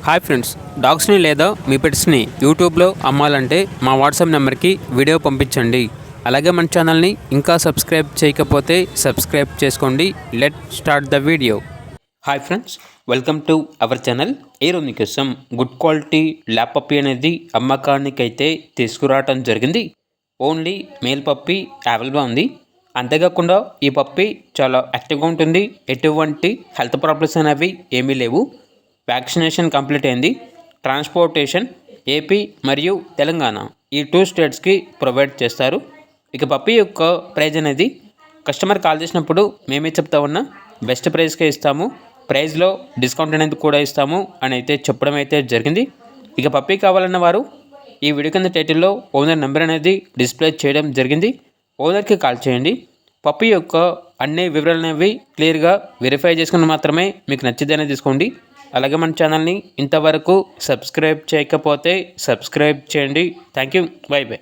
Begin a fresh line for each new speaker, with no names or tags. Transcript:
Hi friends, డాగ్స్ని లేదా మీ పెట్స్ని యూట్యూబ్లో అమ్మాలంటే మా వాట్సాప్ నెంబర్కి వీడియో పంపించండి. అలాగే మన ఛానల్ని ఇంకా సబ్స్క్రైబ్ చేయకపోతే సబ్స్క్రైబ్ చేసుకోండి. Let start the video. Hi friends, welcome to our channel. ఈరోజు మీకోసం గుడ్ క్వాలిటీ ల్యాబ్ పప్పీ అనేది అమ్మకానికి అయితే తీసుకురావడం జరిగింది. ఓన్లీ మేల్ పప్పీ అవైలబుల్గా ఉంది. అంతేకాకుండా ఈ పప్పీ చాలా యాక్టివ్గా ఉంటుంది. ఎటువంటి హెల్త్ ప్రాబ్లమ్స్ అనేవి ఏమీ లేవు. వ్యాక్సినేషన్ కంప్లీట్ అయింది. ట్రాన్స్పోర్టేషన్ ఏపీ మరియు తెలంగాణ ఈ 2 స్టేట్స్కి ప్రొవైడ్ చేస్తారు. ఇక పప్పీ యొక్క ప్రైజ్ అనేది కస్టమర్ కాల్ చేసినప్పుడు మేమే చెప్తా ఉన్నా బెస్ట్ ప్రైస్కే ఇస్తాము, ప్రైజ్లో డిస్కౌంట్ అనేది కూడా ఇస్తాము అని అయితే చెప్పడం అయితే జరిగింది. ఇక పప్పీ కావాలన్న వారు ఈ వీడియో కింద టైటిల్లో ఓనర్ నెంబర్ అనేది డిస్ప్లే చేయడం జరిగింది. ఓనర్కి కాల్ చేయండి. పప్పీ యొక్క అన్ని వివరాలు అనేవి క్లియర్గా వెరిఫై చేసుకుని మాత్రమే మీకు నచ్చిద్దనే తీసుకోండి. అలాగే మన ఛానల్ని ఇంతవరకు సబ్స్క్రైబ్ చేయకపోతే సబ్స్క్రైబ్ చేయండి. Thank you. By by.